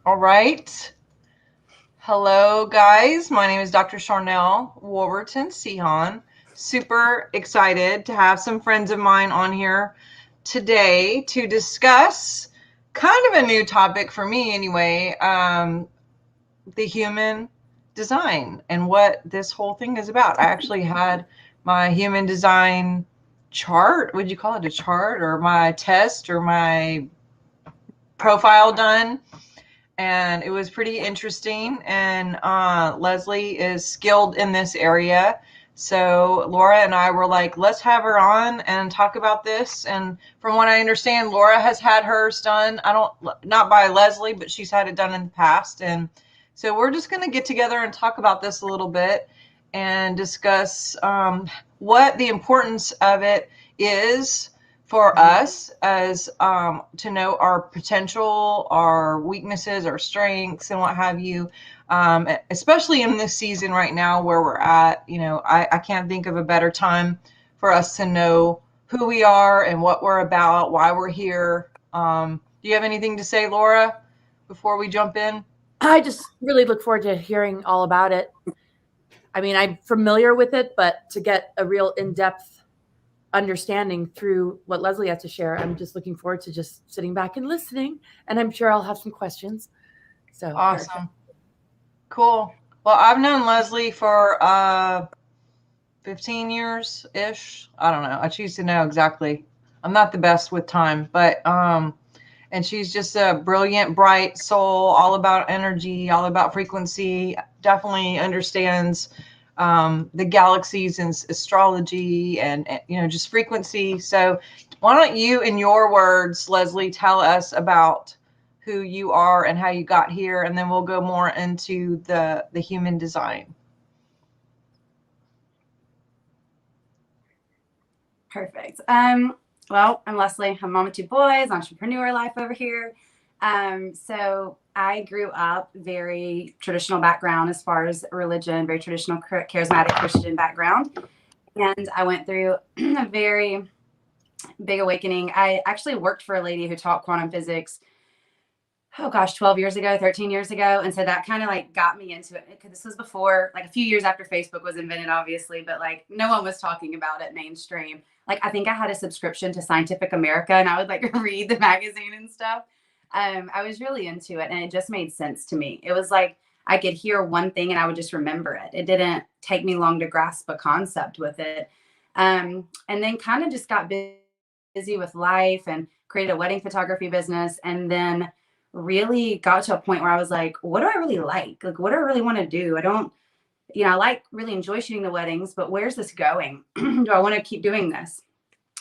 All right. Hello, guys. My name is Dr. Sharnael Wolverton Sehan. Super excited to have some friends of mine on here today to discuss kind of a new topic for me anyway, the human design and what this whole thing is about. I actually had my human design chart, would you call it a chart, or my test or my profile done, and it was pretty interesting. And Leslie is skilled in this area. So Laura and I were like, let's have her on and talk about this. And from what I understand, Laura has had hers done. Not by Leslie, but she's had it done in the past. And so we're just going to get together and talk about this a little bit and discuss what the importance of it is for us as to know our potential, our weaknesses, our strengths, and what have you. Especially in this season right now where we're at, I can't think of a better time for us to know who we are and what we're about, why we're here. Do you have anything to say, Laura, before we jump in? I just really look forward to hearing all about it. I mean, I'm familiar with it, but to get a real in-depth understanding through what Leslie has to share, I'm just looking forward to just sitting back and listening, and I'm sure I'll have some questions. So awesome. Perfect. Cool. Well, I've known Leslie for 15 years ish. I don't know. I choose to know exactly. I'm not the best with time, but and she's just a brilliant, bright soul, all about energy, all about frequency, definitely understands the galaxies and astrology and just frequency. So why don't you, in your words, Leslie, tell us about who you are and how you got here, and then we'll go more into the human design. Perfect. Well, I'm Leslie. I'm a mom of two boys, entrepreneur life over here. So I grew up very traditional background as far as religion, very traditional charismatic Christian background. And I went through a very big awakening. I actually worked for a lady who taught quantum physics, 12 years ago, 13 years ago. And so that kind of like got me into it, because this was before, like a few years after Facebook was invented, obviously, but like no one was talking about it mainstream. Like I think I had a subscription to Scientific America and I would like read the magazine and stuff. I was really into it and it just made sense to me. It was like I could hear one thing and I would just remember it. It didn't take me long to grasp a concept with it. And then kind of just got busy with life and created a wedding photography business, and then really got to a point where I was like, what do I really like? Like, what do I really want to do? I really enjoy shooting the weddings, but where's this going? Do I want to keep doing this?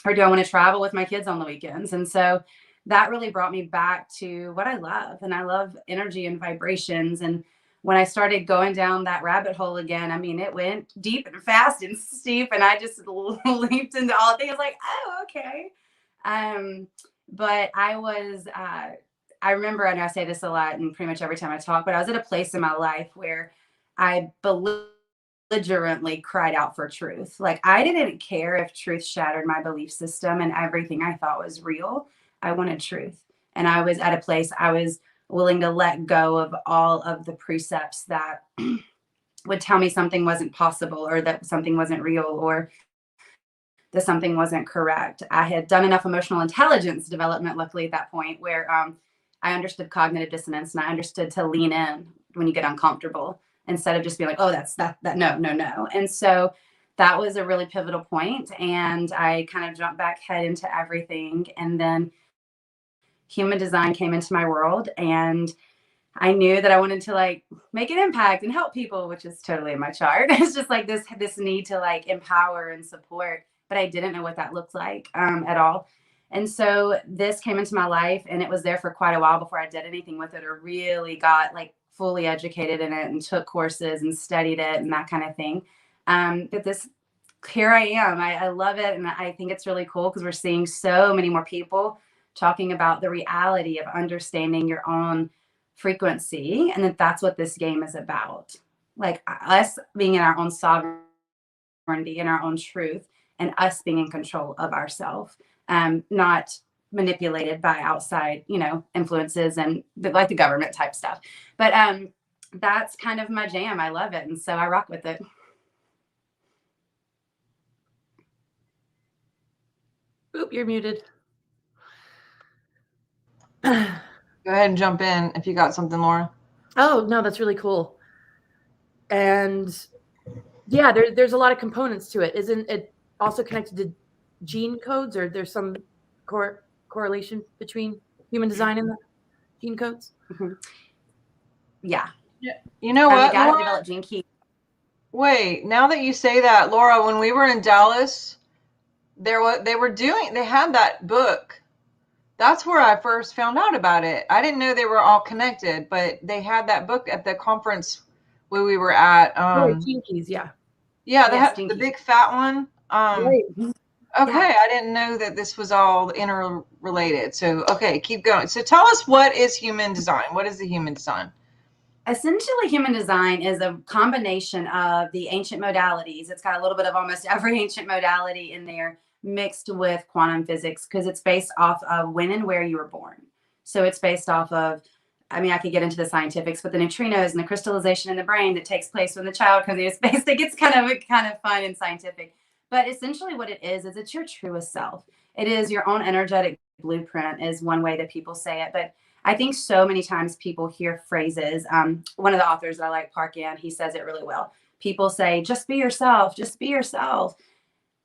Or do I want to travel with my kids on the weekends? And so that really brought me back to what I love. And I love energy and vibrations. And when I started going down that rabbit hole again, I mean, it went deep and fast and steep. And I just leaped into all things like, oh, okay. But I remember, and I say this a lot and pretty much every time I talk, but I was at a place in my life where I belligerently cried out for truth. Like I didn't care if truth shattered my belief system and everything I thought was real. I wanted truth. And I was at a place I was willing to let go of all of the precepts that would tell me something wasn't possible, or that something wasn't real, or that something wasn't correct. I had done enough emotional intelligence development, luckily at that point, where I understood cognitive dissonance, and I understood to lean in when you get uncomfortable instead of just being like, oh, that's that, no. And so that was a really pivotal point. And I kind of jumped back head into everything. And then human design came into my world, and I knew that I wanted to like make an impact and help people, which is totally in my chart. It's just like this need to like empower and support, but I didn't know what that looked like at all. And so this came into my life, and it was there for quite a while before I did anything with it or really got like fully educated in it and took courses and studied it and that kind of thing. But here I am. I love it. And I think it's really cool because we're seeing so many more people talking about the reality of understanding your own frequency, and that's what this game is about. Like us being in our own sovereignty, in our own truth, and us being in control of ourselves. Not manipulated by outside, influences and like the government type stuff. But that's kind of my jam. I love it. And so I rock with it. Oop, you're muted. Go ahead and jump in if you got something, Laura. Oh, no, that's really cool. And yeah, there's a lot of components to it. Isn't it also connected to gene codes, or there's some correlation between human design and the gene codes? Mm-hmm. Yeah. You know what, the guy Laura? that developed gene keys. Wait, now that you say that, Laura, when we were in Dallas, they had that book. That's where I first found out about it. I didn't know they were all connected, but they had that book at the conference where we were at. Gene keys, yeah. Yeah, they had the big fat one. Right. Okay, I didn't know that this was all interrelated. So, okay, keep going. So tell us, what is human design? What is the human design? Essentially, human design is a combination of the ancient modalities. It's got a little bit of almost every ancient modality in there mixed with quantum physics, because it's based off of when and where you were born. So it's based off of, I could get into the scientifics, but the neutrinos and the crystallization in the brain that takes place when the child comes into space, it gets kind of fun and scientific. But essentially what it is it's your truest self. It is your own energetic blueprint, is one way that people say it. But I think so many times people hear phrases. One of the authors that I like, Park Yan, he says it really well. People say, just be yourself, just be yourself.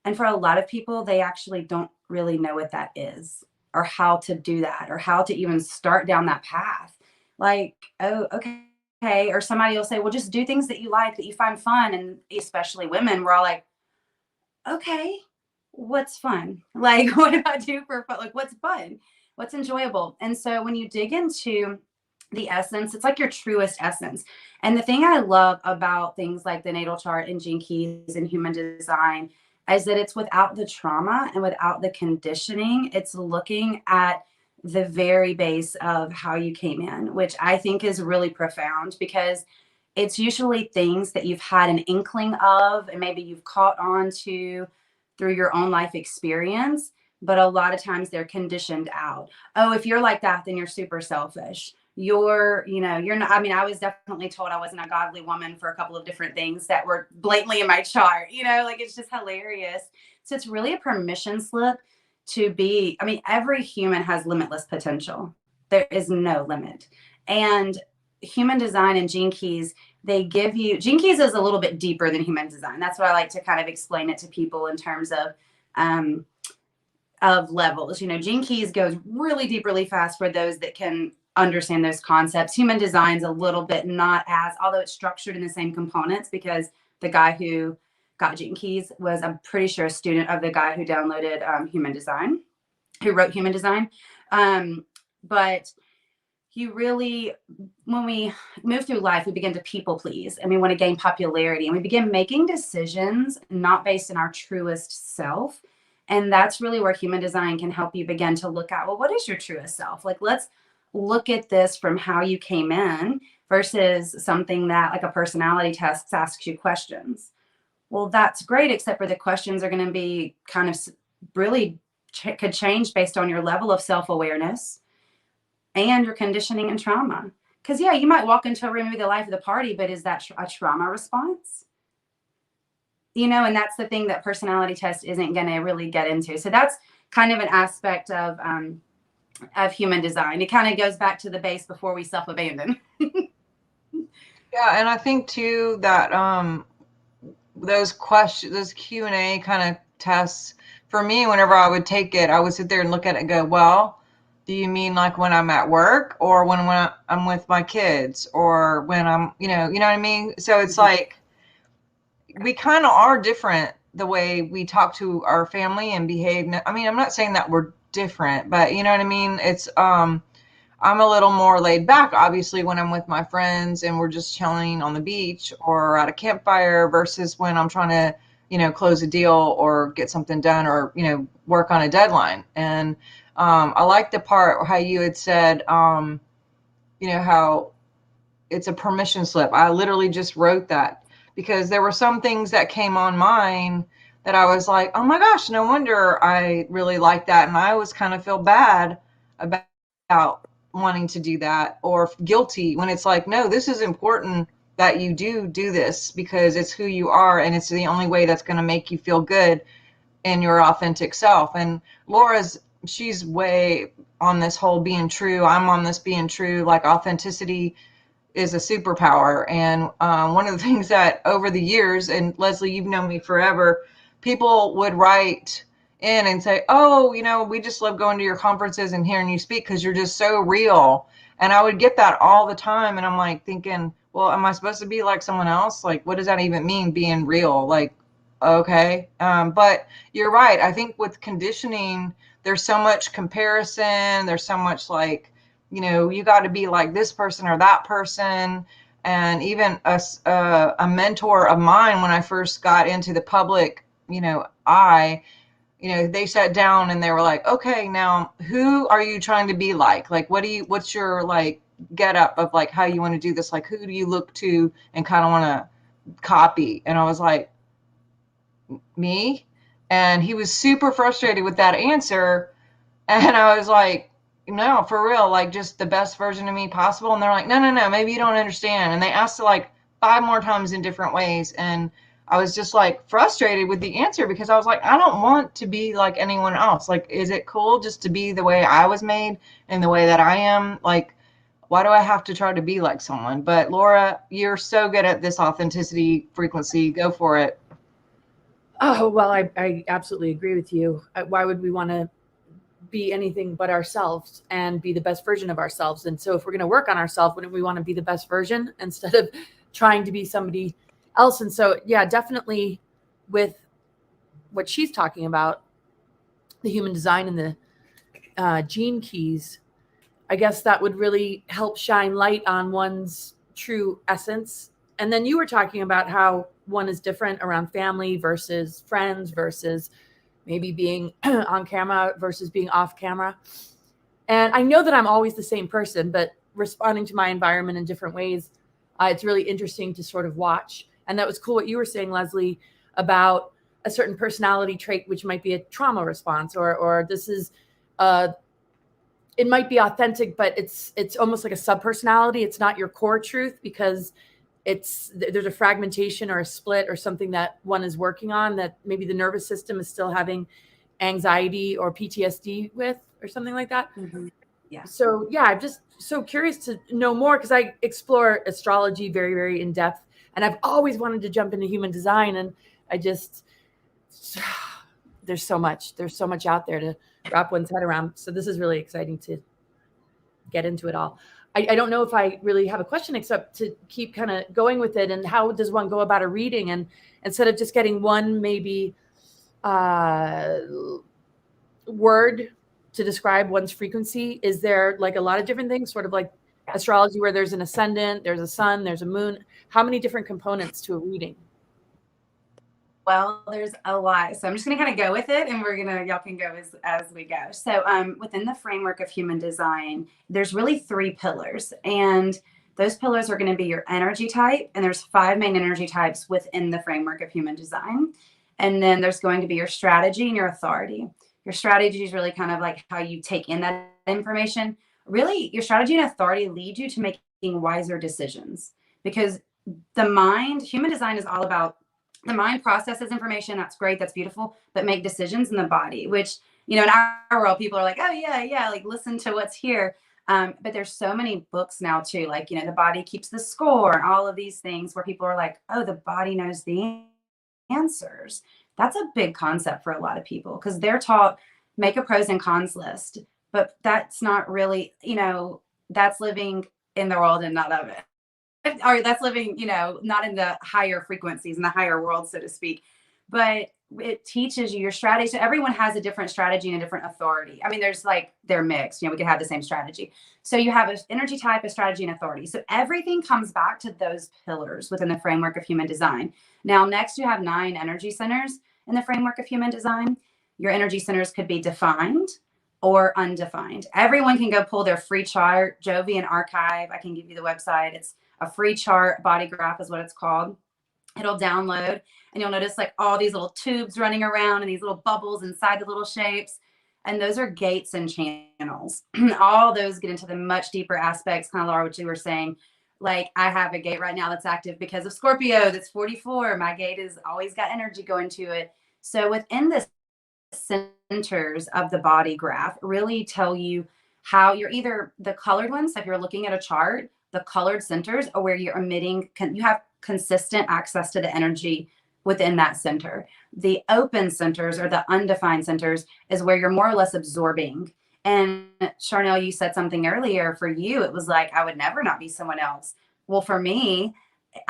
And for a lot of people, they actually don't really know what that is, or how to do that, or how to even start down that path. Like, oh, okay. Or somebody will say, well, just do things that you like, that you find fun. And especially women, we're all like, okay, what's fun? Like, what do I do for fun? Like, what's fun? What's enjoyable? And so when you dig into the essence, it's like your truest essence. And the thing I love about things like the natal chart and gene keys and human design is that it's without the trauma and without the conditioning. It's looking at the very base of how you came in, which I think is really profound, because it's usually things that you've had an inkling of and maybe you've caught on to through your own life experience. But a lot of times they're conditioned out. Oh, if you're like that, then you're super selfish. You're not. I was definitely told I wasn't a godly woman for a couple of different things that were blatantly in my chart, like it's just hilarious. So it's really a permission slip to be, every human has limitless potential. There is no limit. And human design and gene keys, they give you, gene keys is a little bit deeper than human design. That's what I like to kind of explain it to people in terms of levels. Gene keys goes really deep, really fast for those that can understand those concepts. Human design's a little bit not as, although it's structured in the same components, because the guy who got gene keys was, I'm pretty sure, a student of the guy who downloaded human design, who wrote human design. But you really, when we move through life, we begin to people please, and we want to gain popularity, and we begin making decisions not based in our truest self. And that's really where human design can help you begin to look at, well, what is your truest self? Like, let's look at this from how you came in versus something that, like a personality test, asks you questions. Well, that's great, except for the questions are going to be kind of really could change based on your level of self-awareness and your conditioning and trauma. Because, yeah, you might walk into a room and be the life of the party, but is that a trauma response? And that's the thing that personality test isn't going to really get into. So that's kind of an aspect of human design. It kind of goes back to the base before we self-abandon. Yeah, and I think too that those questions, those Q&A kind of tests, for me, whenever I would take it, I would sit there and look at it and go, well, do you mean like when I'm at work, or when I'm with my kids, or when I'm, you know what I mean? So it's like, we kind of are different the way we talk to our family and behave. I'm not saying that we're different, but you know what I mean? It's, I'm a little more laid back, obviously, when I'm with my friends and we're just chilling on the beach or at a campfire, versus when I'm trying to, close a deal or get something done, or, work on a deadline. And I like the part how you had said, how it's a permission slip. I literally just wrote that, because there were some things that came on mine that I was like, oh my gosh, no wonder I really like that. And I always kind of feel bad about wanting to do that, or guilty when it's like, no, this is important that you do this because it's who you are and it's the only way that's going to make you feel good in your authentic self. And she's way on this whole being true. I'm on this being true. Like, authenticity is a superpower. And one of the things that over the years, and Leslie, you've known me forever, people would write in and say, oh, we just love going to your conferences and hearing you speak because you're just so real. And I would get that all the time. And I'm like thinking, well, am I supposed to be like someone else? Like, what does that even mean, being real? Like, okay. But you're right. I think with conditioning, there's so much comparison. There's so much like, you got to be like this person or that person. And even a mentor of mine, when I first got into the public, they sat down and they were like, okay, now who are you trying to be like? Like, what's your like get up of like how you want to do this? Like, who do you look to and kind of want to copy? And I was like, me? And he was super frustrated with that answer. And I was like, no, for real, like just the best version of me possible. And they're like, no, maybe you don't understand. And they asked it like 5 more times in different ways. And I was just like frustrated with the answer because I was like, I don't want to be like anyone else. Like, is it cool just to be the way I was made and the way that I am? Like, why do I have to try to be like someone? But Laura, you're so good at this authenticity frequency. Go for it. Oh, well, I absolutely agree with you. Why would we want to be anything but ourselves and be the best version of ourselves? And so if we're going to work on ourselves, wouldn't we want to be the best version instead of trying to be somebody else? And so, yeah, definitely with what she's talking about, the human design and the gene keys, I guess that would really help shine light on one's true essence. And then you were talking about how one is different around family versus friends versus maybe being on camera versus being off camera. And I know that I'm always the same person, but responding to my environment in different ways, it's really interesting to sort of watch. And that was cool what you were saying, Leslie, about a certain personality trait, which might be a trauma response, or this is, it might be authentic, but it's almost like a subpersonality. It's not your core truth because there's a fragmentation or a split or something that one is working on that maybe the nervous system is still having anxiety or PTSD with or something like that. Mm-hmm. Yeah. So yeah, I'm just so curious to know more because I explore astrology very, very in depth, and I've always wanted to jump into human design, and there's so much out there to wrap one's head around. So this is really exciting to get into it all. I don't know if I really have a question except to keep kind of going with it. And how does one go about a reading? And instead of just getting one maybe word to describe one's frequency, is there like a lot of different things, sort of like astrology where there's an ascendant, there's a sun, there's a moon? How many different components to a reading? Well, there's a lot. So I'm just going to kind of go with it, and y'all can go as we go. So within the framework of human design, there's really 3 pillars, and those pillars are going to be your energy type. And there's 5 main energy types within the framework of human design. And then there's going to be your strategy and your authority. Your strategy is really kind of like how you take in that information. Really, your strategy and authority lead you to making wiser decisions, because human design is all about the mind processes information. That's great. That's beautiful. But make decisions in the body, which, in our world, people are like, oh yeah. Like, listen to what's here. But there's so many books now too. Like, the body keeps the score and all of these things where people are like, oh, the body knows the answers. That's a big concept for a lot of people because they're taught make a pros and cons list. But that's not really, that's living in the world and not of it. Or that's living, not in the higher frequencies, in the higher world, so to speak. But it teaches you your strategy. So everyone has a different strategy and a different authority. I mean, they're mixed. We could have the same strategy. So you have an energy type, a strategy, and authority. So everything comes back to those pillars within the framework of human design. Now, next you have 9 energy centers in the framework of human design. Your energy centers could be defined or undefined. Everyone can go pull their free chart, Jovian Archive. I can give you the website. It's a free chart. Body graph is what it's called. it'll download, and you'll notice like all these little tubes running around and these little bubbles inside the little shapes. And those are gates and channels. All those get into the much deeper aspects, kind of Laura, what you were saying. Like I have a gate right now that's active because of Scorpio, that's 44. My gate has always got energy going to it. So within the centers of the body graph really tell you how you're either the colored ones. So if you're looking at a chart, the colored centers are where you're emitting, you have consistent access to the energy within that center. The open centers or the undefined centers is where you're more or less absorbing. And Sharnael, you said something earlier. For you, it was like, I would never not be someone else. Well, for me,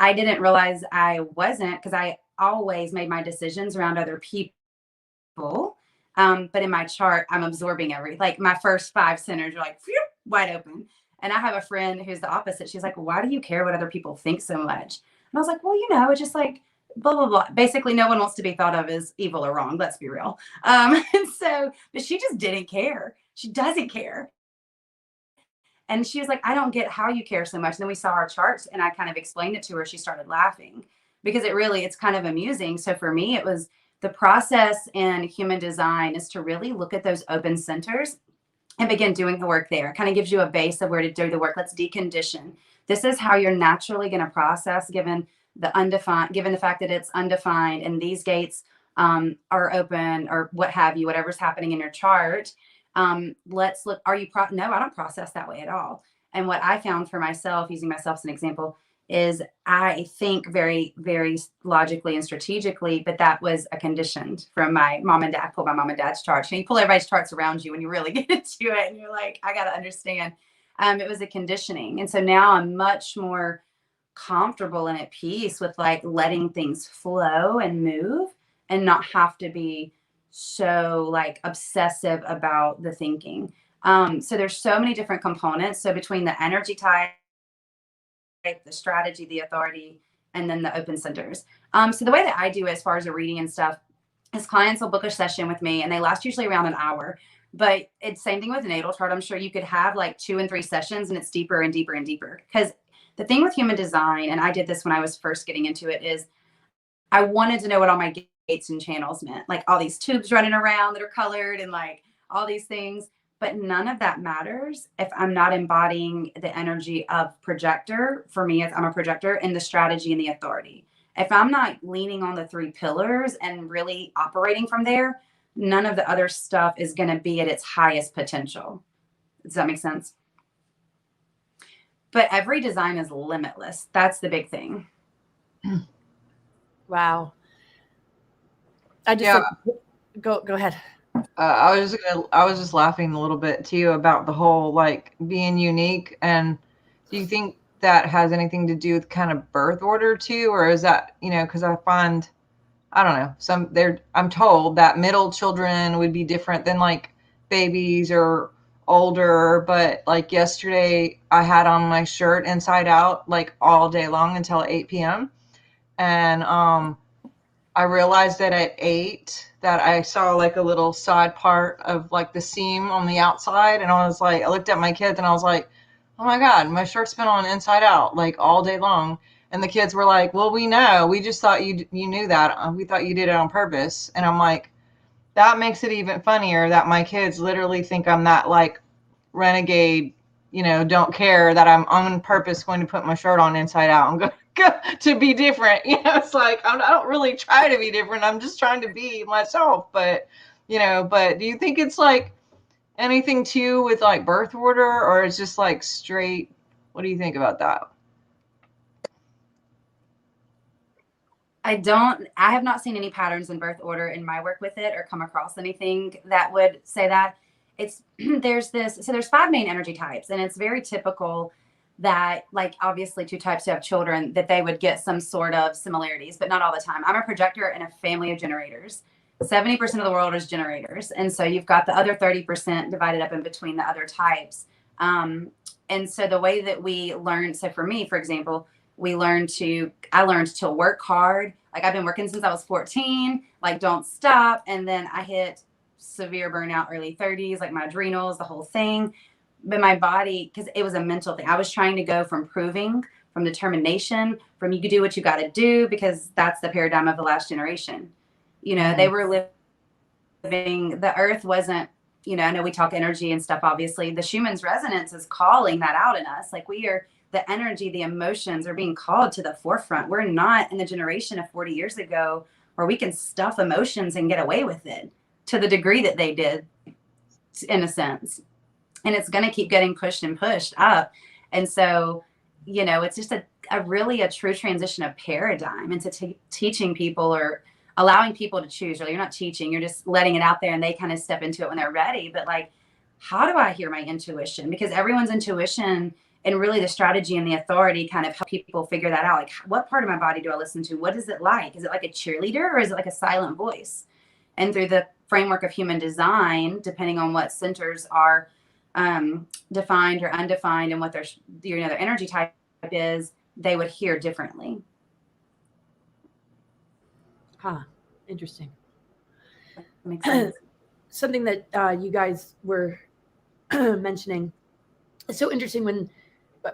I didn't realize I wasn't, because I always made my decisions around other people. But in my chart, I'm absorbing like my first 5 centers are like phew, wide open. And I have a friend who's the opposite. She's like, why do you care what other people think so much? And I was like, well, it's just like blah, blah, blah. Basically, no one wants to be thought of as evil or wrong. Let's be real. And so, but she just didn't care. She doesn't care. And she was like, I don't get how you care so much. And then we saw our charts and I kind of explained it to her. She started laughing because it's kind of amusing. So for me, it was the process in human design is to really look at those open centers and begin doing the work there. It kind of gives you a base of where to do the work. Let's decondition. This is how you're naturally going to process given the fact that it's undefined and these gates are open or what have you, whatever's happening in your chart. Let's look, no, I don't process that way at all. And what I found for myself, using myself as an example, is I think very, very logically and strategically, but that was a conditioned from my mom and dad. I pull my mom and dad's charts. And you pull everybody's charts around you when you really get into it and you're like, I got to understand. It was a conditioning. And so now I'm much more comfortable and at peace with like letting things flow and move and not have to be so like obsessive about the thinking. So there's so many different components. So between the energy type, the strategy, the authority, and then the open centers. So the way that I do it as far as a reading and stuff is clients will book a session with me and they last usually around an hour. But it's same thing with a natal chart. I'm sure you could have like 2 and 3 sessions and it's deeper and deeper and deeper. Because the thing with human design, and I did this when I was first getting into it, is I wanted to know what all my gates and channels meant. Like all these tubes running around that are colored and like all these things. But none of that matters if I'm not embodying the energy of projector. For me, I'm a projector, in the strategy and the authority. If I'm not leaning on the 3 pillars and really operating from there, none of the other stuff is going to be at its highest potential. Does that make sense? But every design is limitless. That's the big thing. Wow. Go ahead. I was just laughing a little bit too about the whole like being unique. And do you think that has anything to do with kind of birth order too, or is that, because I find, I don't know, I'm told that middle children would be different than like babies or older, but like yesterday I had on my shirt inside out like all day long until 8 p.m. And I realized that at 8 that I saw like a little side part of like the seam on the outside. And I was like, I looked at my kids and I was like, oh my God, my shirt's been on inside out like all day long. And the kids were like, well, we know, we just thought you knew that. We thought you did it on purpose. And I'm like, that makes it even funnier that my kids literally think I'm that like renegade, don't care that I'm on purpose going to put my shirt on inside out and go to be different. It's like, I don't really try to be different. I'm just trying to be myself. But, but do you think it's like anything too with like birth order, or it's just like straight? What do you think about that? I have not seen any patterns in birth order in my work with it or come across anything that would say that. There's 5 main energy types, and it's very typical that like obviously 2 types who have children that they would get some sort of similarities, but not all the time. I'm a projector in a family of generators. 70% of the world is generators. And so you've got the other 30% divided up in between the other types. And so the way that we learn, so for me, for example, I learned to work hard. Like I've been working since I was 14, like don't stop. And then I hit severe burnout, early 30s, like my adrenals, the whole thing. But my body, because it was a mental thing. I was trying to go from proving from determination, from you do what you got to do, because that's the paradigm of the last generation. You know, they were living, the earth wasn't, you know, I know we talk energy and stuff, obviously. The Schumann's resonance is calling that out in us. Like we are, the energy, the emotions are being called to the forefront. We're not in the generation of 40 years ago where we can stuff emotions and get away with it to the degree that they did, in a sense. And it's going to keep getting pushed and pushed up. And so, you know, it's just a really a true transition of paradigm into teaching people, or allowing people to choose. Really, you're not teaching, you're just letting it out there and they kind of step into it when they're ready. But like, how do I hear my intuition? Because everyone's intuition and really the strategy and the authority kind of help people figure that out. Like, what part of my body do I listen to? What is it like? Is it like a cheerleader, or is it like a silent voice? And through the framework of human design, depending on what centers are defined or undefined and what their, you know, their energy type is, they would hear differently. Interesting. That makes sense. Something that you guys were mentioning. It's so interesting when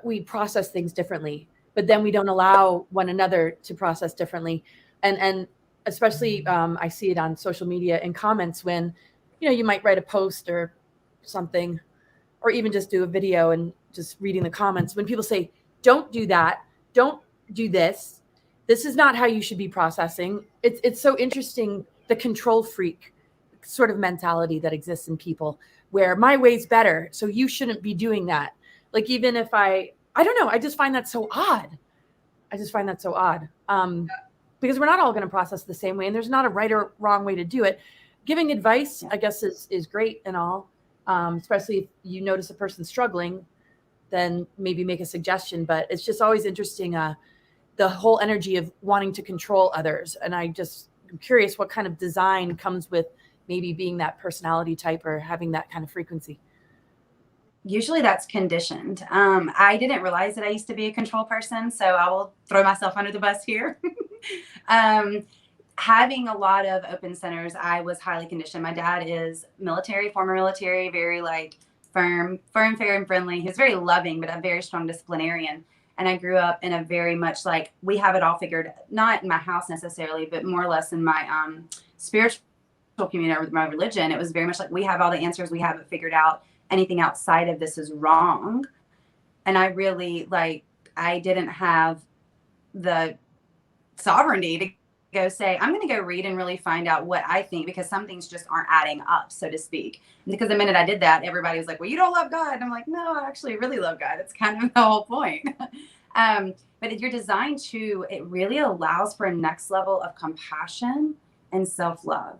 we process things differently, but then we don't allow one another to process differently. And especially I see it on social media and comments when, you know, you might write a post or something, or even just do a video and just reading the comments. When people say, don't do that, don't do this, this is not how you should be processing. It's so interesting, the control freak sort of mentality that exists in people, where my way's better, so you shouldn't be doing that. Like, even if I don't know, I just find that so odd. Because we're not all going to process the same way, and there's not a right or wrong way to do it. Giving advice, I guess, is great and all, especially if you notice a person struggling, then maybe make a suggestion. But it's just always interesting, the whole energy of wanting to control others. And I'm curious what kind of design comes with maybe being that personality type or having that kind of frequency. Usually that's conditioned. I didn't realize that I used to be a control person, so I will throw myself under the bus here. Having a lot of open centers, I was highly conditioned. My dad is military, former military, very like firm, fair, and friendly. He's very loving, but a very strong disciplinarian. And I grew up in a very much like, we have it all figured, not in my house necessarily, but more or less in my spiritual community or my religion. It was very much like, we have all the answers, we have it figured out. Anything outside of this is wrong. And I really, like, I didn't have the sovereignty to go say, I'm going to go read and really find out what I think, because some things just aren't adding up, so to speak. And because the minute I did that, everybody was like, well, you don't love God. And I'm like, no, I actually really love God. It's kind of the whole point. But if you're designed to, it really allows for a next level of compassion and self-love,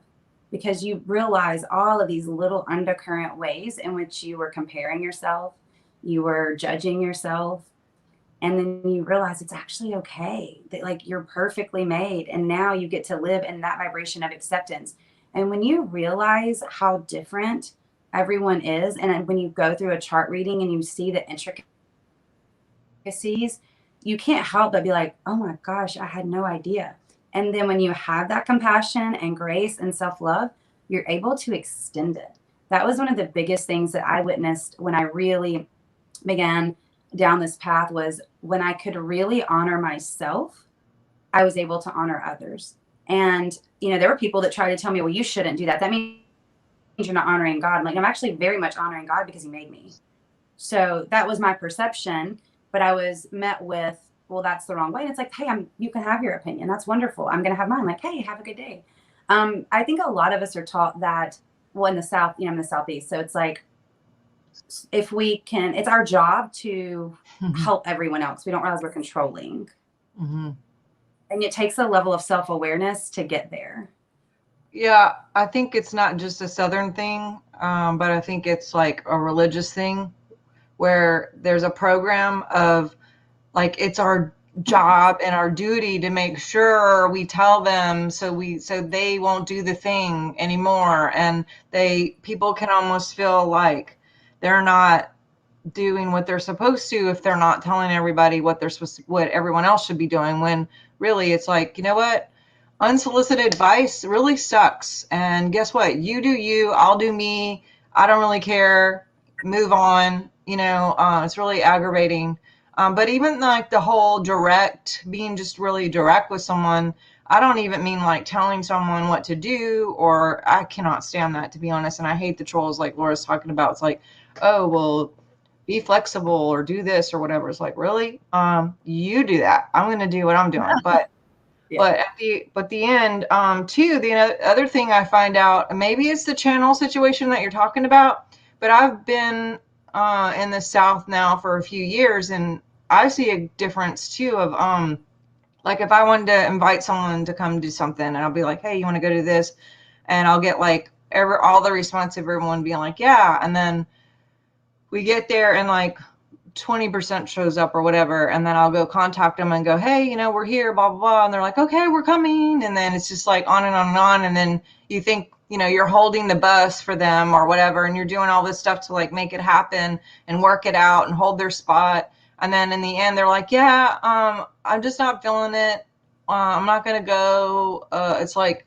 because you realize all of these little undercurrent ways in which you were comparing yourself, you were judging yourself. And then you realize it's actually okay, that like you're perfectly made. And now you get to live in that vibration of acceptance. And when you realize how different everyone is, and when you go through a chart reading and you see the intricacies, you can't help but be like, oh my gosh, I had no idea. And then when you have that compassion and grace and self-love, you're able to extend it. That was one of the biggest things that I witnessed when I really began down this path, was when I could really honor myself, I was able to honor others. And, you know, there were people that tried to tell me, well, you shouldn't do that. That means you're not honoring God. I'm like, I'm actually very much honoring God because he made me. So that was my perception, but I was met with, well, that's the wrong way. And it's like, hey, you can have your opinion. That's wonderful. I'm going to have mine. Like, hey, have a good day. I think a lot of us are taught that, well, in the South, you know, I'm in the Southeast. So it's like, if we can, it's our job to help everyone else. We don't realize we're controlling. And it takes a level of self-awareness to get there. Yeah, I think it's not just a Southern thing, but I think it's like a religious thing where there's a program of like, it's our job and our duty to make sure we tell them so they won't do the thing anymore. And people can almost feel like they're not doing what they're supposed to if they're not telling everybody what everyone else should be doing, when really it's like, you know what? Unsolicited advice really sucks. And guess what? You do you, I'll do me. I don't really care. Move on. You know, it's really aggravating. But even like the whole being just really direct with someone, I don't even mean like telling someone what to do, or I cannot stand that, to be honest. And I hate the trolls like Laura's talking about. It's like, oh, well, be flexible or do this or whatever. It's like, really? You do that. I'm going to do what I'm doing. But yeah. But the end, too, the other thing I find out, maybe it's the channel situation that you're talking about, but I've been in the South now for a few years, and I see a difference too of like if I wanted to invite someone to come do something, and I'll be like, hey, you want to go do this? And I'll get like all the response of everyone being like, yeah. And then we get there and like 20% shows up or whatever, and then I'll go contact them and go, hey, you know, we're here, blah, blah, blah. And they're like, okay, we're coming. And then it's just like on and on and on. And then you think, you know, you're holding the bus for them or whatever, and you're doing all this stuff to like make it happen and work it out and hold their spot. And then in the end, they're like, yeah, I'm just not feeling it. I'm not going to go. It's like,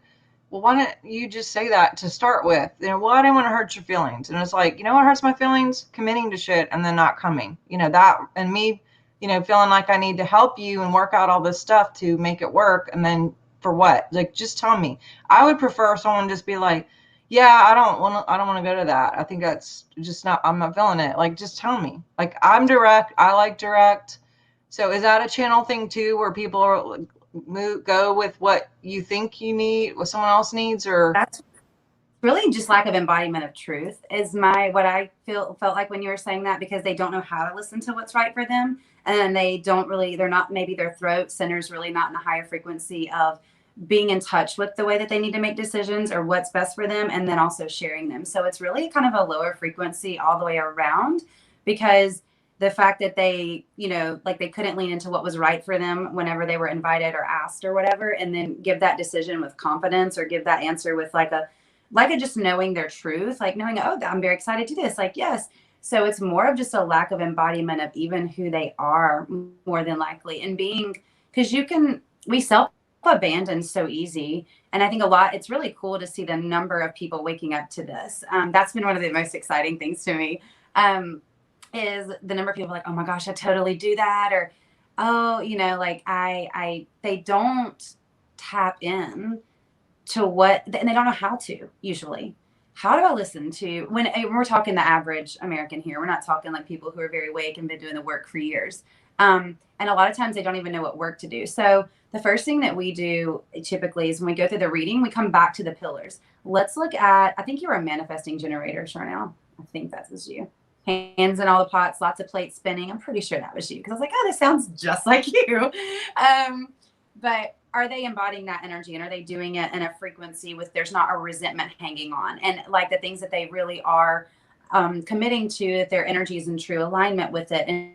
well, why don't you just say that to start with? You know, well, I didn't want to hurt your feelings. And it's like, you know what hurts my feelings? Committing to shit and then not coming. You know, that, and me, you know, feeling like I need to help you and work out all this stuff to make it work. And then for what? Like, just tell me. I would prefer someone just be like, yeah, I don't want to go to that. I think that's just not, I'm not feeling it. Like, just tell me. Like, I'm direct. I like direct. So is that a channel thing too, where people are go with what you think you need, what someone else needs? Or that's really just lack of embodiment of truth is what I felt like when you were saying that, because they don't know how to listen to what's right for them, and they're not, maybe their throat center's really not in a higher frequency of being in touch with the way that they need to make decisions or what's best for them, and then also sharing them. So it's really kind of a lower frequency all the way around, because the fact that they, you know, like they couldn't lean into what was right for them whenever they were invited or asked or whatever, and then give that decision with confidence, or give that answer with like a just knowing their truth, like knowing, oh, I'm very excited to do this. Like, yes. So it's more of just a lack of embodiment of even who they are, more than likely. And because we self-abandon so easy. And I think it's really cool to see the number of people waking up to this. That's been one of the most exciting things to me. Is the number of people like, oh my gosh, I totally do that. Or, oh, you know, like they don't tap in to what, and they don't know how to usually. How do I listen to, when we're talking the average American here, we're not talking like people who are very awake and been doing the work for years. And a lot of times they don't even know what work to do. So the first thing that we do typically is when we go through the reading, we come back to the pillars. Let's look at, I think you were a manifesting generator, Sharnael. I think that was you. Hands in all the pots, lots of plates spinning. I'm pretty sure that was you, because I was like, oh, this sounds just like you. But are they embodying that energy, and are they doing it in a frequency with there's not a resentment hanging on, and like the things that they really are committing to, that their energy is in true alignment with it. And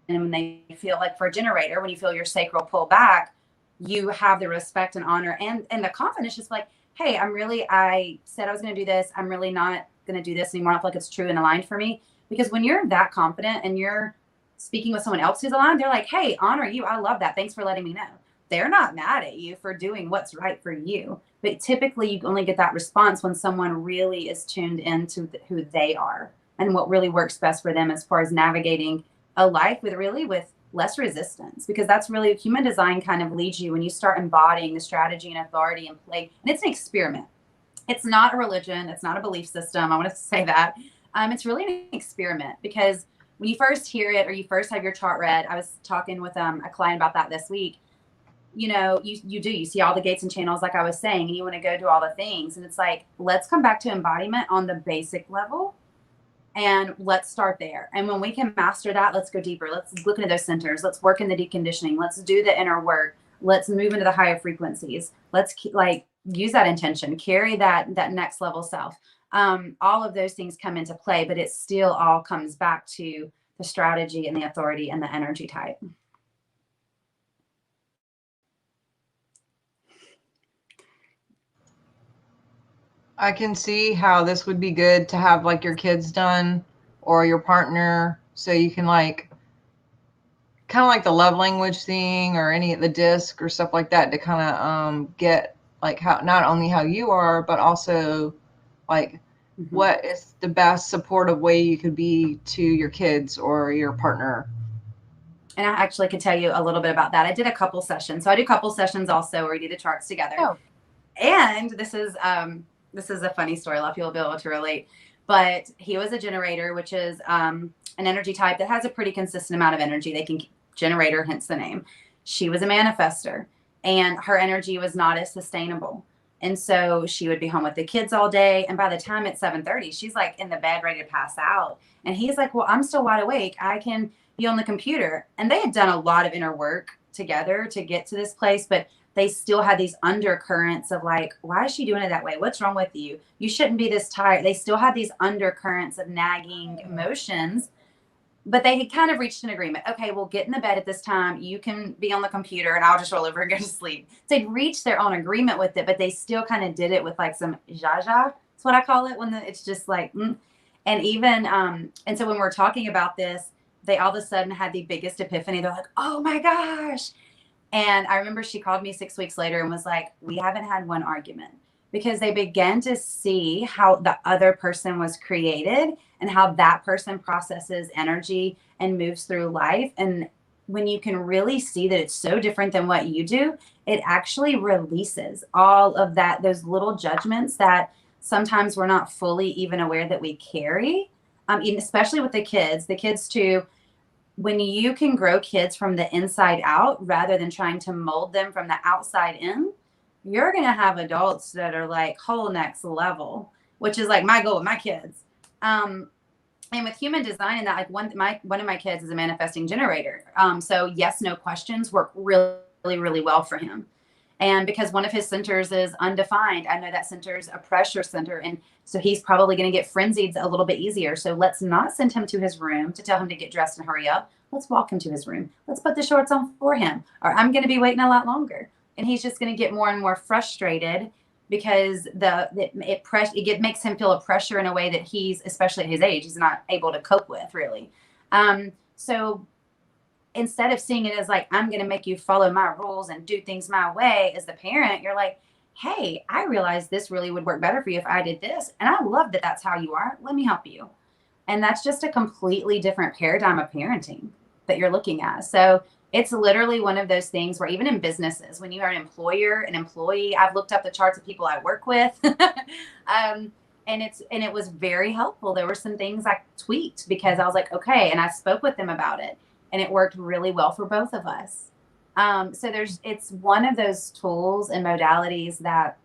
when they feel like, for a generator, when you feel your sacral pull back, you have the respect and honor and the confidence, just like, hey, I said I was going to do this. I'm really not going to do this anymore. I feel like it's true and aligned for me. Because when you're that confident and you're speaking with someone else who's aligned, they're like, hey, honor you. I love that. Thanks for letting me know. They're not mad at you for doing what's right for you. But typically you only get that response when someone really is tuned into who they are and what really works best for them as far as navigating a life with less resistance, because that's really human design kind of leads you when you start embodying the strategy and authority and play. And it's an experiment. It's not a religion. It's not a belief system. I want to say that. It's really an experiment, because when you first hear it or you first have your chart read, I was talking with a client about that this week. You know, you see all the gates and channels, like I was saying, and you want to go do all the things. And it's like, let's come back to embodiment on the basic level. And let's start there. And when we can master that, let's go deeper. Let's look into those centers. Let's work in the deconditioning. Let's do the inner work. Let's move into the higher frequencies. Let's use that intention, carry that next level self. All of those things come into play, but it still all comes back to the strategy and the authority and the energy type. I can see how this would be good to have like your kids done or your partner, so you can like kind of like the love language thing or any of the disc or stuff like that, to kind of get like how, not only how you are, but also like what is the best supportive way you could be to your kids or your partner. And I actually could tell you a little bit about that. I did a couple sessions. So I do a couple sessions also where we do the charts together. Oh. And this is a funny story. A lot of people will be able to relate. But he was a generator, which is an energy type that has a pretty consistent amount of energy. They can generator, hence the name. She was a manifester, and her energy was not as sustainable. And so she would be home with the kids all day. And by the time it's 7:30, she's like in the bed ready to pass out. And he's like, well, I'm still wide awake. I can be on the computer. And they had done a lot of inner work together to get to this place, but they still had these undercurrents of like, why is she doing it that way? What's wrong with you? You shouldn't be this tired. They still had these undercurrents of nagging emotions, but they had kind of reached an agreement. Okay, we'll get in the bed at this time. You can be on the computer and I'll just roll over and go to sleep. So they'd reached their own agreement with it, but they still kind of did it with like some jaja. That's what I call it when it's just like, And even, and so when we're talking about this, they all of a sudden had the biggest epiphany. They're like, oh my gosh. And I remember she called me 6 weeks later and was like, we haven't had one argument, because they began to see how the other person was created and how that person processes energy and moves through life. And when you can really see that it's so different than what you do, it actually releases all of that, those little judgments that sometimes we're not fully even aware that we carry, especially with the kids too. When you can grow kids from the inside out rather than trying to mold them from the outside in, you're going to have adults that are like whole next level, which is like my goal with my kids. And with human design and that, like one of my kids is a manifesting generator. So yes, no questions work really, really well for him. And because one of his centers is undefined, I know that center's a pressure center. And so he's probably going to get frenzied a little bit easier. So let's not send him to his room to tell him to get dressed and hurry up. Let's walk him to his room. Let's put the shorts on for him, or I'm going to be waiting a lot longer. And he's just going to get more and more frustrated because it makes him feel a pressure in a way that he's, especially at his age, he's not able to cope with really. So instead of seeing it as like, I'm going to make you follow my rules and do things my way, as the parent, you're like, hey, I realize this really would work better for you if I did this. And I love that that's how you are. Let me help you. And that's just a completely different paradigm of parenting that you're looking at. So it's literally one of those things where even in businesses, when you are an employer, an employee, I've looked up the charts of people I work with. And it was very helpful. There were some things I tweaked because I was like, okay. And I spoke with them about it, and it worked really well for both of us. So it's one of those tools and modalities that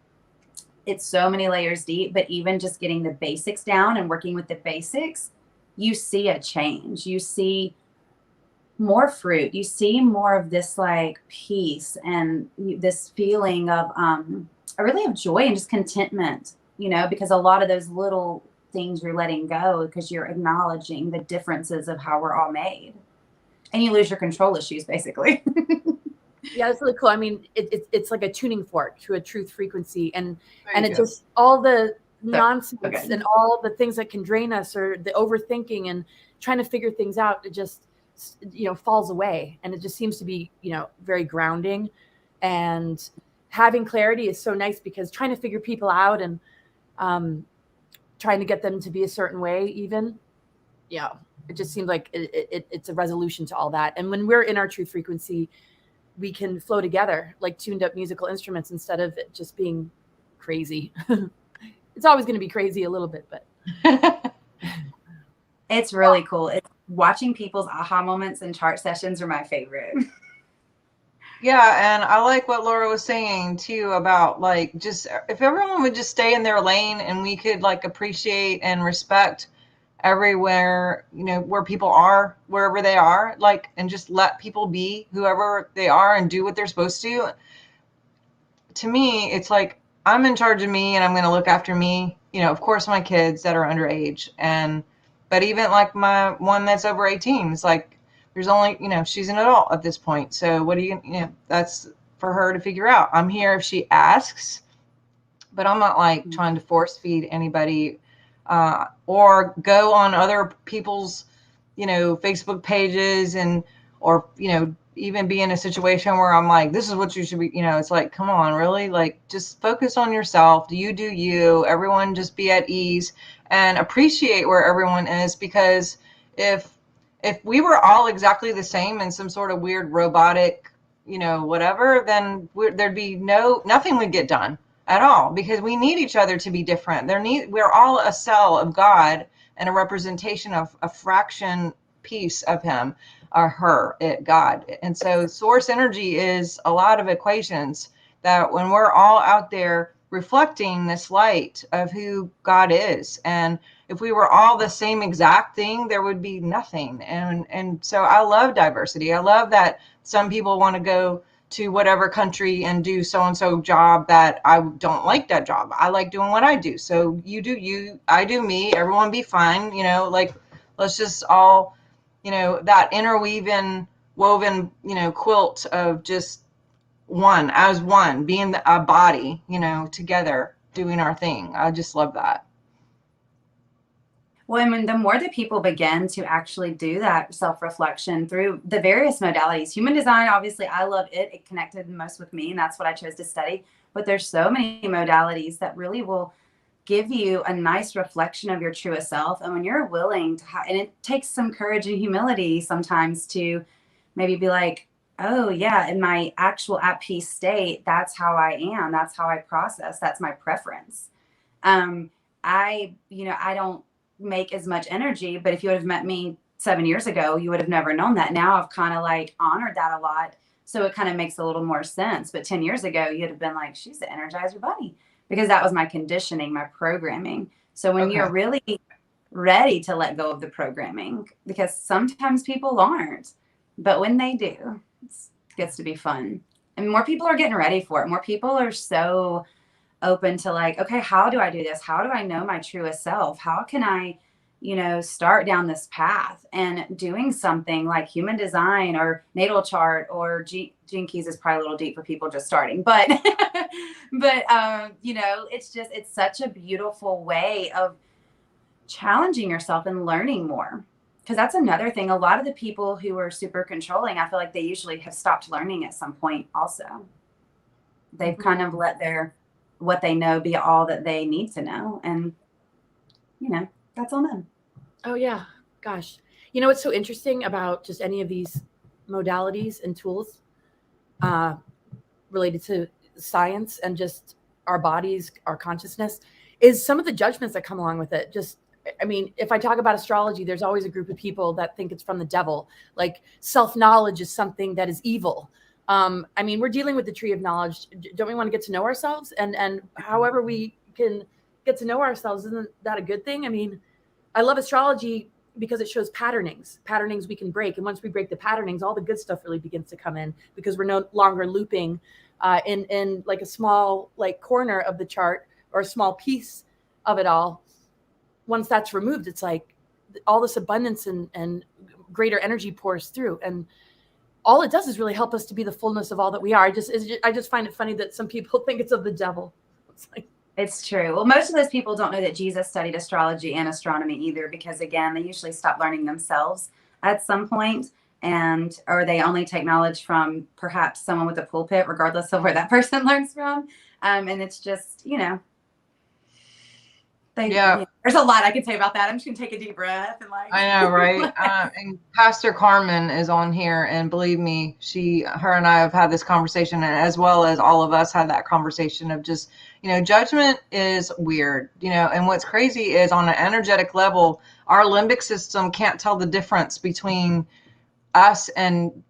it's so many layers deep, but even just getting the basics down and working with the basics, you see a change. You see more fruit. You see more of this like peace and this feeling of really of joy and just contentment, because a lot of those little things you're letting go because you're acknowledging the differences of how we're all made, and you lose your control issues basically. Yeah, that's really cool. I mean, it's like a tuning fork to a truth frequency, and it just all the nonsense and all the things that can drain us, or the overthinking and trying to figure things out, it just falls away, and it just seems to be very grounding. And having clarity is so nice, because trying to figure people out and trying to get them to be a certain way, even it just seems like it's a resolution to all that. And when we're in our true frequency, we can flow together like tuned up musical instruments instead of it just being crazy. It's always going to be crazy a little bit, but it's really cool. It's watching people's aha moments and chart sessions are my favorite. Yeah, and I like what Laura was saying too about like, just if everyone would just stay in their lane and we could like appreciate and respect everywhere, where people are, wherever they are, like, and just let people be whoever they are and do what they're supposed to. To me, it's like, I'm in charge of me and I'm going to look after me. Of course, my kids that are underage, but even like my one that's over 18, it's like, there's only, she's an adult at this point. So what do that's for her to figure out. I'm here if she asks, but I'm not like trying to force feed anybody or go on other people's, Facebook pages or even be in a situation where I'm like, this is what you should be, it's like, come on, really? Like, just focus on yourself. You do you. Everyone just be at ease and appreciate where everyone is, because if if we were all exactly the same in some sort of weird robotic, whatever, then there'd be nothing would get done at all, because we need each other to be different. We're all a cell of God and a representation of a fraction piece of him or her, God. And so source energy is a lot of equations that when we're all out there reflecting this light of who God is. And if we were all the same exact thing, there would be nothing. And so I love diversity. I love that some people want to go to whatever country and do so-and-so job that I don't like that job. I like doing what I do. So you do you, I do me, everyone be fine, let's just all, that interweaving, woven, quilt of just one, as one, being a body, together doing our thing. I just love that. Well, I mean, the more that people begin to actually do that self-reflection through the various modalities, human design, obviously, I love it. It connected the most with me, and that's what I chose to study. But there's so many modalities that really will give you a nice reflection of your truest self. And when you're willing to and it takes some courage and humility sometimes to maybe be like, oh yeah, in my actual at peace state, that's how I am. That's how I process. That's my preference. I don't make as much energy, but if you would have met me 7 years ago, you would have never known that. Now I've kind of like honored that a lot. So it kind of makes a little more sense. But 10 years ago, you'd have been like, she's the Energizer Bunny, because that was my conditioning, my programming. So when you're really ready to let go of the programming, because sometimes people aren't, but when they do, it gets to be fun. And more people are getting ready for it. More people are so open to like, okay, how do I do this? How do I know my truest self? How can I, start down this path? And doing something like human design or natal chart or gene keys is probably a little deep for people just starting, but, it's such a beautiful way of challenging yourself and learning more. Because that's another thing. A lot of the people who are super controlling, I feel like they usually have stopped learning at some point also. They've kind of let what they know be all that they need to know. And, that's on them. Oh, yeah. Gosh. What's so interesting about just any of these modalities and tools related to science and just our bodies, our consciousness, is some of the judgments that come along with it. If I talk about astrology, there's always a group of people that think it's from the devil. Like self-knowledge is something that is evil. We're dealing with the tree of knowledge. Don't we want to get to know ourselves? And however we can get to know ourselves, isn't that a good thing? I love astrology because it shows patternings we can break. And once we break the patternings, all the good stuff really begins to come in, because we're no longer looping in like a small corner of the chart or a small piece of it all. Once that's removed, it's like all this abundance and greater energy pours through. And all it does is really help us to be the fullness of all that we are. I just find it funny that some people think it's of the devil. It's true. Well, most of those people don't know that Jesus studied astrology and astronomy either, because again, they usually stop learning themselves at some point, or they only take knowledge from perhaps someone with a pulpit, regardless of where that person learns from. And it's just, there's a lot I can say about that. I'm just gonna take a deep breath and I know, right? And Pastor Carmen is on here, and believe me, her and I have had this conversation, and as well as all of us had that conversation of just, judgment is weird, and what's crazy is on an energetic level, our limbic system can't tell the difference between us and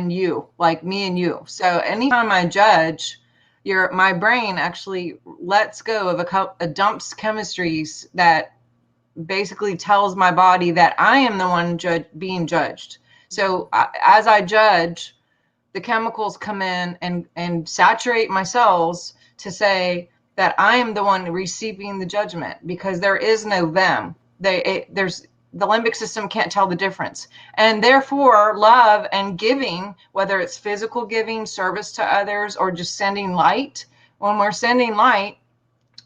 you, like me and you. So anytime I judge, my brain actually lets go of a dumps chemistries that basically tells my body that I am the one being judged. So as I judge, the chemicals come in and saturate my cells to say that I am the one receiving the judgment, because there is no them. The limbic system can't tell the difference. And therefore, love and giving, whether it's physical giving, service to others, or just sending light, when we're sending light,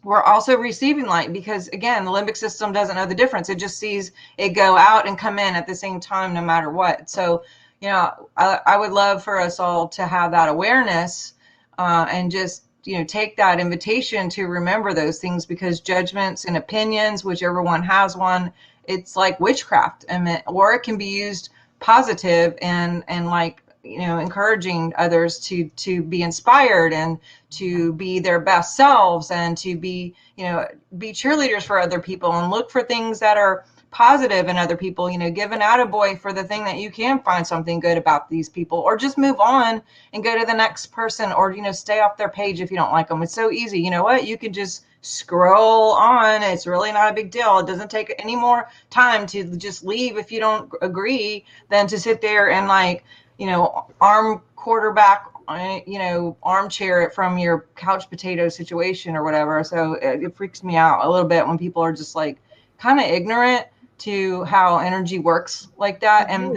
we're also receiving light, because again, the limbic system doesn't know the difference. It just sees it go out and come in at the same time, no matter what. So, I would love for us all to have that awareness and just, take that invitation to remember those things, because judgments and opinions, whichever one has one, it's like witchcraft, or it can be used positive and like, encouraging others to be inspired and to be their best selves and to be cheerleaders for other people and look for things that are positive in other people, give an attaboy for the thing that you can find something good about these people, or just move on and go to the next person, or, stay off their page if you don't like them. It's so easy. You know what? You can just scroll on. It's really not a big deal. It doesn't take any more time to just leave if you don't agree than to sit there and like, armchair it from your couch potato situation or whatever. So it freaks me out a little bit when people are just like kind of ignorant to how energy works like that. And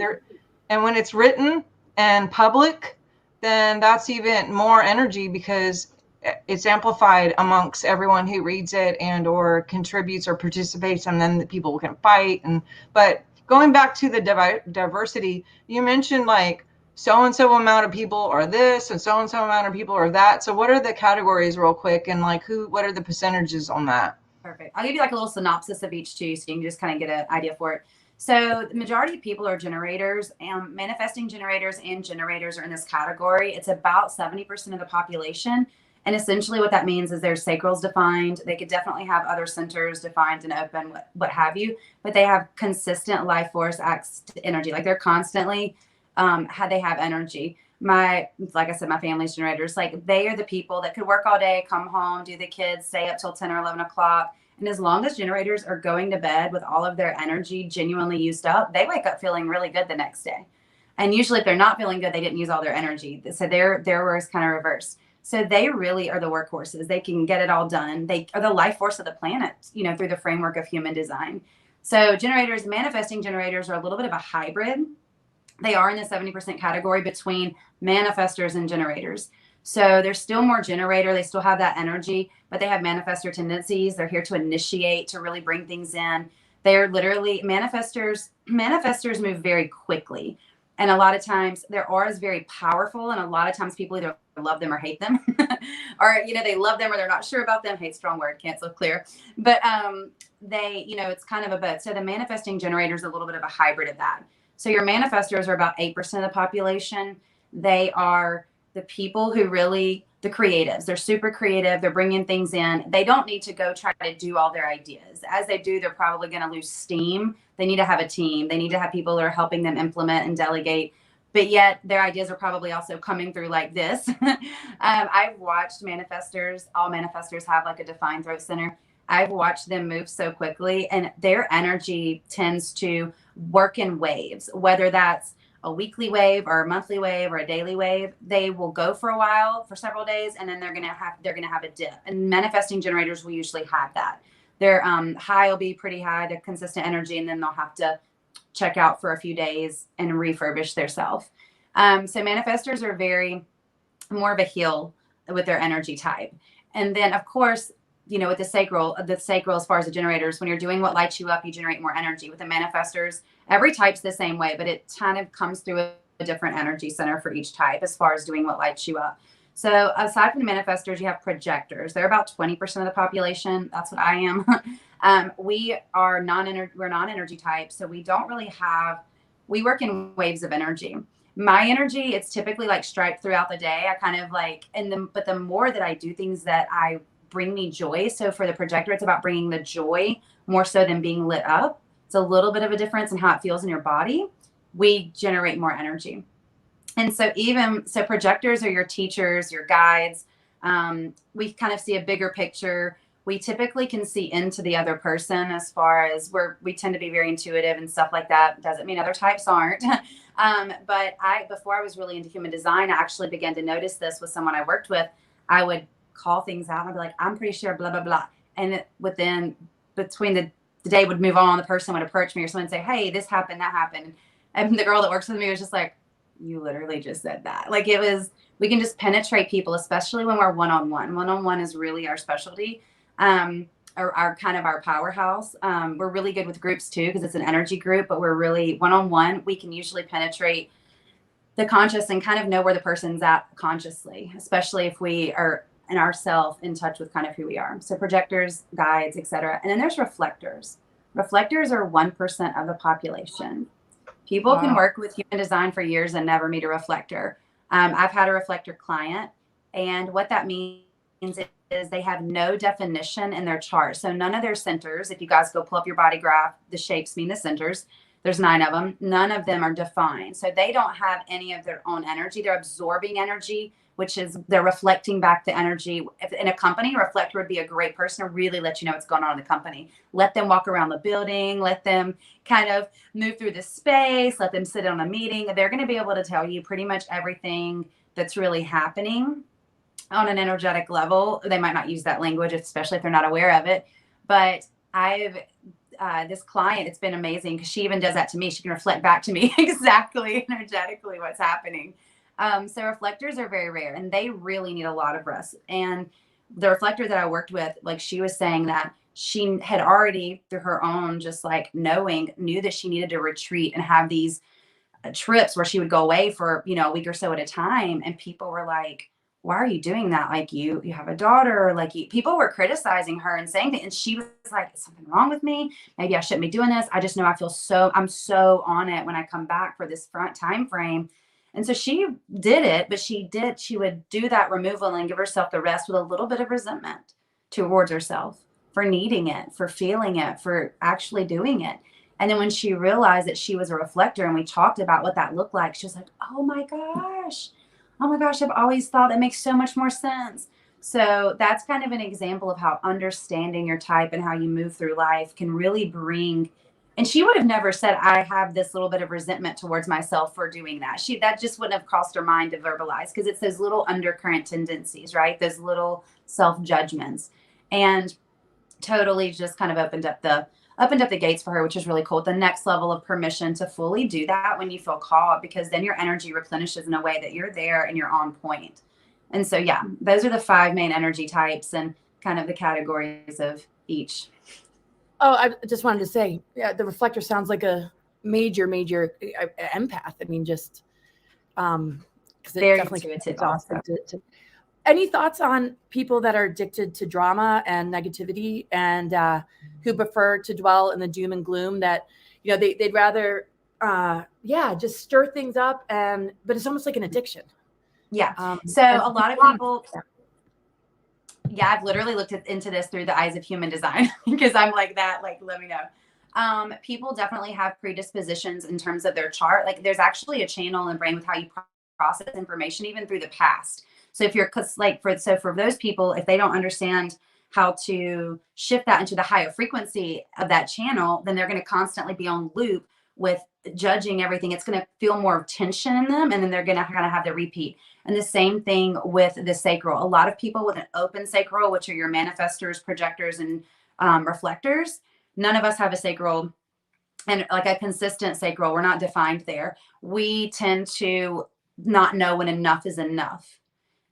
when it's written and public, then that's even more energy because it's amplified amongst everyone who reads it and or contributes or participates, and then the people can fight. But going back to the diversity, you mentioned like so-and-so amount of people are this and so-and-so amount of people are that. So what are the categories real quick, and like what are the percentages on that? Perfect. I'll give you like a little synopsis of each too, so you can just kind of get an idea for it. So the majority of people are generators, and manifesting generators and generators are in this category. It's about 70% of the population. And essentially what that means is their sacral's defined. They could definitely have other centers defined and open, what have you, but they have consistent life force acts to energy. Like they're constantly, they have energy. Like I said, my family's generators, like they are the people that could work all day, come home, do the kids, stay up till 10 or 11 o'clock. And as long as generators are going to bed with all of their energy genuinely used up, they wake up feeling really good the next day. And usually if they're not feeling good, they didn't use all their energy. So their work is kind of reversed. So they really are the workhorses. They can get it all done. They are the life force of the planet, through the framework of human design. So generators, manifesting generators are a little bit of a hybrid. They are in the 70% category between manifestors and generators. So they're still more generator. They still have that energy, but they have manifestor tendencies. They're here to initiate, to really bring things in. They're literally manifestors. Manifestors move very quickly. And a lot of times their aura is very powerful. And a lot of times people either love them or hate them, or, they love them or they're not sure about them. Hate, strong word, can't so clear. But they, it's kind of a both. So the manifesting generator is a little bit of a hybrid of that. So your manifestors are about 8% of the population. They are the people who really, the creatives. They're super creative. They're bringing things in. They don't need to go try to do all their ideas. As they do, they're probably going to lose steam. They need to have a team. They need to have people that are helping them implement and delegate. But yet their ideas are probably also coming through like this. I've watched manifestors. All manifestors have like a defined throat center. I've watched them move so quickly, and their energy tends to work in waves, whether that's a weekly wave or a monthly wave or a daily wave. They will go for a while, for several days, and then they're gonna have a dip. And manifesting generators will usually have that. Their high will be pretty high, the consistent energy, and then they'll have to check out for a few days and refurbish their self. So manifestors are very more of a heal with their energy type. And then of course, with the sacral as far as the generators, when you're doing what lights you up, you generate more energy. With the manifestors, every type's the same way, but it kind of comes through a different energy center for each type as far as doing what lights you up. So aside from the manifestors, you have projectors. They're about 20% of the population. That's what I am. We are non-energy types. So we don't really we work in waves of energy. My energy, it's typically like striped throughout the day. I kind of like, but the more that I do things that bring me joy. So for the projector, it's about bringing the joy more so than being lit up. It's a little bit of a difference in how it feels in your body. We generate more energy. And so projectors are your teachers, your guides. We kind of see a bigger picture. We typically can see into the other person as far as we tend to be very intuitive and stuff like that. Doesn't mean other types aren't. But before I was really into human design, I actually began to notice this with someone I worked with. I would call things out and I'd be like, I'm pretty sure blah, blah, blah. And between the day would move on, the person would approach me or someone say, hey, this happened, that happened. And the girl that works with me was just like, you literally just said that. Like we can just penetrate people, especially when we're one-on-one. One-on-one is really our specialty, or our kind of our powerhouse. We're really good with groups too, because it's an energy group, but we're really one-on-one. We can usually penetrate the conscious and kind of know where the person's at consciously, especially if we are in ourself in touch with kind of who we are. So projectors, guides, etc. And then there's reflectors. Reflectors are 1% of the population. People can Wow. work with human design for years and never meet a reflector. I've had a reflector client, and what that means is they have no definition in their chart. So none of their centers, if you guys go pull up your body graph, the shapes mean the centers. There's 9 of them. None of them are defined. So they don't have any of their own energy. They're absorbing energy, which is they're reflecting back the energy. If in a company, a reflector would be a great person to really let you know what's going on in the company. Let them walk around the building, let them kind of move through the space, let them sit on a meeting. They're going to be able to tell you pretty much everything that's really happening on an energetic level. They might not use that language, especially if they're not aware of it. But I've this client, it's been amazing because she even does that to me. She can reflect back to me exactly energetically what's happening. So reflectors are very rare, and they really need a lot of rest. And the reflector that I worked with, like she was saying that she had already, through her own just like knew that she needed to retreat and have these trips where she would go away for, a week or so at a time. And people were like, why are you doing that? Like you have a daughter, like people were criticizing her and saying that. And she was like, is something wrong with me? Maybe I shouldn't be doing this. I just know I'm so on it when I come back for this front time frame. And so she did it, but she would do that removal and give herself the rest with a little bit of resentment towards herself for needing it, for feeling it, for actually doing it. And then when she realized that she was a reflector and we talked about what that looked like, she was like, oh my gosh, I've always thought that makes so much more sense. So that's kind of an example of how understanding your type and how you move through life can really bring. And she would have never said, I have this little bit of resentment towards myself for doing that. That just wouldn't have crossed her mind to verbalize, because it's those little undercurrent tendencies, right? Those little self-judgments. And totally just kind of opened up the gates for her, which is really cool. The next level of permission to fully do that when you feel called, because then your energy replenishes in a way that you're there and you're on point. And so, yeah, those are the 5 main energy types and kind of the categories of each. Oh, I just wanted to say, yeah, the reflector sounds like a major empath. I mean, just because it Very definitely intuitive exhausting also. to. Any thoughts on people that are addicted to drama and negativity and who prefer to dwell in the doom and gloom, that, they'd rather, just stir things up, but it's almost like an addiction. Yeah. So a lot of people, I've literally looked into this through the eyes of human design because I'm like that, like, let me know. People definitely have predispositions in terms of their chart. Like there's actually a channel in the brain with how you process information, even through the past. So if you're for those people, if they don't understand how to shift that into the higher frequency of that channel, then they're going to constantly be on loop with judging everything. It's going to feel more tension in them, and then they're going to kind of have the repeat. And the same thing with the sacral. A lot of people with an open sacral, which are your manifestors, projectors, and reflectors, none of us have a sacral and like a consistent sacral. We're not defined there. We tend to not know when enough is enough.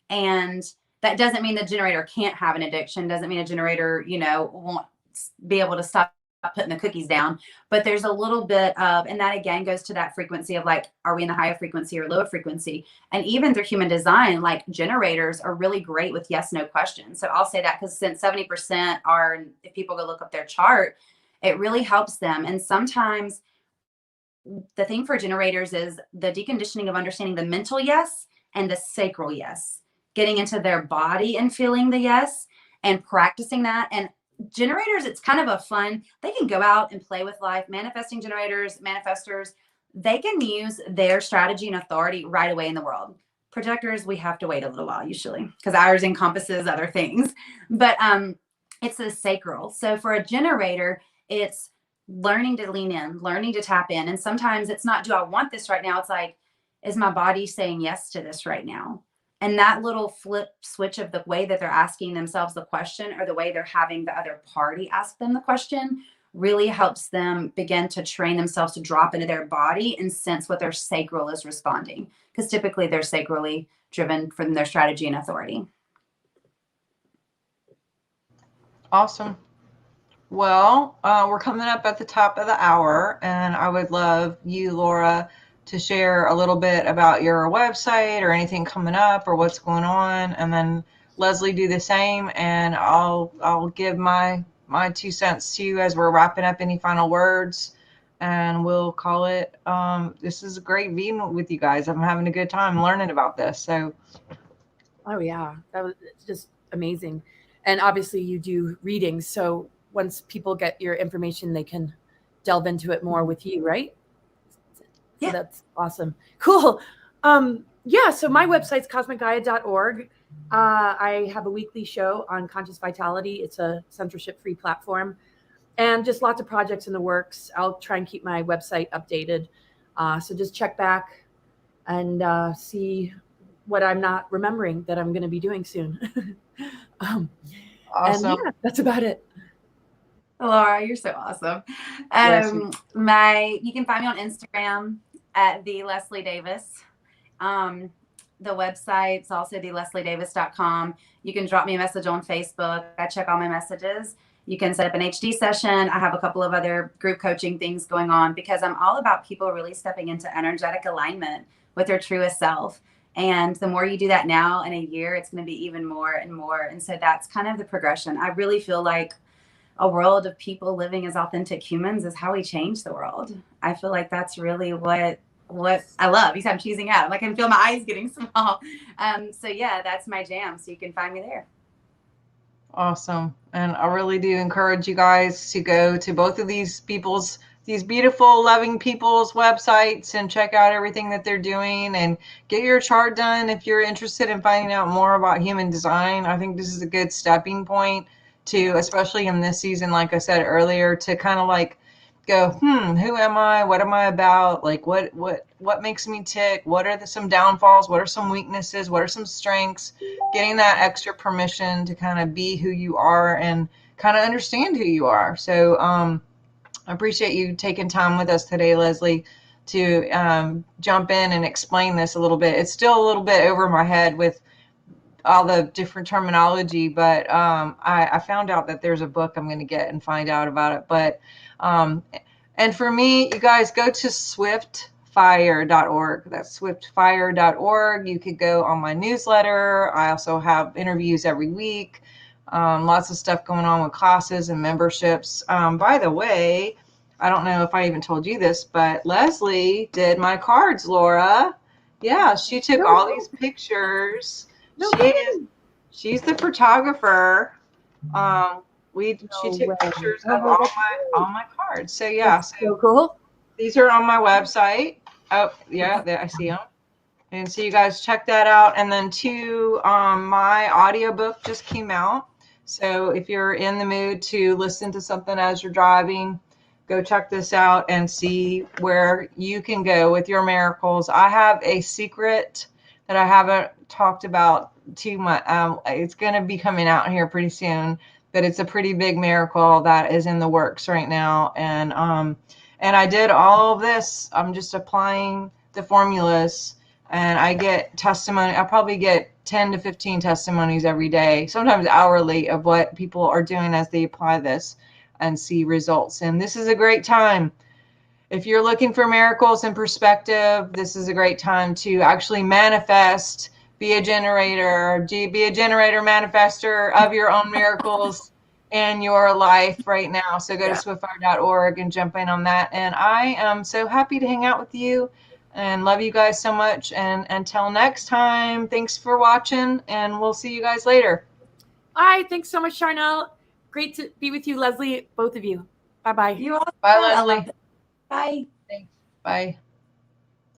And that doesn't mean the generator can't have an addiction. Doesn't mean a generator, won't be able to stop putting the cookies down. But there's a little bit of, and that again goes to that frequency of like, are we in the higher frequency or lower frequency? And even through human design, like generators are really great with yes, no questions. So I'll say that because since 70% are, if people go look up their chart, it really helps them. And sometimes the thing for generators is the deconditioning of understanding the mental yes and the sacral yes. Getting into their body and feeling the yes and practicing that. And generators, it's kind of a fun, they can go out and play with life. Manifesting generators, manifestors, they can use their strategy and authority right away in the world. Projectors, we have to wait a little while usually because ours encompasses other things. But it's the sacral. So for a generator, it's learning to lean in, learning to tap in. And sometimes it's not, do I want this right now? It's like, is my body saying yes to this right now? And that little flip switch of the way that they're asking themselves the question or the way they're having the other party ask them the question really helps them begin to train themselves to drop into their body and sense what their sacral is responding. Because typically they're sacrally driven from their strategy and authority. Awesome. Well, we're coming up at the top of the hour, and I would love you, Laura, to share a little bit about your website or anything coming up or what's going on, and then Leslie do the same, and I'll give my my 2 cents to you as we're wrapping up. Any final words? And we'll call it. This is great being with you guys. I'm having a good time learning about this. So, oh yeah, that was just amazing. And obviously, you do readings, so once people get your information, they can delve into it more with you, right? Yeah. So that's awesome. Cool. Yeah, so my website's cosmicgaia.org. I have a weekly show on conscious vitality. It's a censorship-free platform, and just lots of projects in the works. I'll try and keep my website updated. So just check back and see what I'm not remembering that I'm going to be doing soon. awesome. And yeah, that's about it. Laura, you're so awesome. You can find me on Instagram at the Leslie Davis. The website's also theleslie-davis.com. You can drop me a message on Facebook. I check all my messages. You can set up an HD session. I have a couple of other group coaching things going on because I'm all about people really stepping into energetic alignment with their truest self. And the more you do that now in a year, it's going to be even more and more. And so that's kind of the progression. I really feel like a world of people living as authentic humans is how we change the world. I feel like that's really what I love. Because I'm cheesing out. Like I can feel my eyes getting small. So yeah, that's my jam. So you can find me there. Awesome. And I really do encourage you guys to go to both of these beautiful, loving people's websites and check out everything that they're doing and get your chart done if you're interested in finding out more about human design. I think this is a good stepping point to, especially in this season, like I said earlier, to kind of like go, who am I? What am I about? Like what makes me tick? What are some downfalls? What are some weaknesses? What are some strengths? Getting that extra permission to kind of be who you are and kind of understand who you are. So I appreciate you taking time with us today, Leslie, to jump in and explain this a little bit. It's still a little bit over my head with all the different terminology, but I found out that there's a book I'm going to get and find out about it. But and for me, you guys go to swiftfire.org. That's swiftfire.org. You could go on my newsletter. I also have interviews every week. Lots of stuff going on with classes and memberships. By the way, I don't know if I even told you this, but Leslie did my cards, Laura. Yeah, she took all these pictures. She's the photographer. She took pictures of all my cards. So yeah, so cool. These are on my website. Oh yeah, there I see them. And so you guys check that out. And then my audiobook just came out. So if you're in the mood to listen to something as you're driving, go check this out and see where you can go with your miracles. I have a secret that I haven't talked about too much. It's going to be coming out here pretty soon, but it's a pretty big miracle that is in the works right now. And I did all of this. I'm just applying the formulas, and I get testimony. I probably get 10 to 15 testimonies every day, sometimes hourly, of what people are doing as they apply this and see results. And this is a great time. If you're looking for miracles and perspective, this is a great time to actually manifest, be a generator, manifester of your own miracles in your life right now. So go to swiftfire.org and jump in on that. And I am so happy to hang out with you and love you guys so much. And until next time, thanks for watching, and we'll see you guys later. All right. Thanks so much, Sharnael. Great to be with you, Leslie, both of you. Bye-bye. You all. Bye, Leslie. Bye. Thanks. Bye.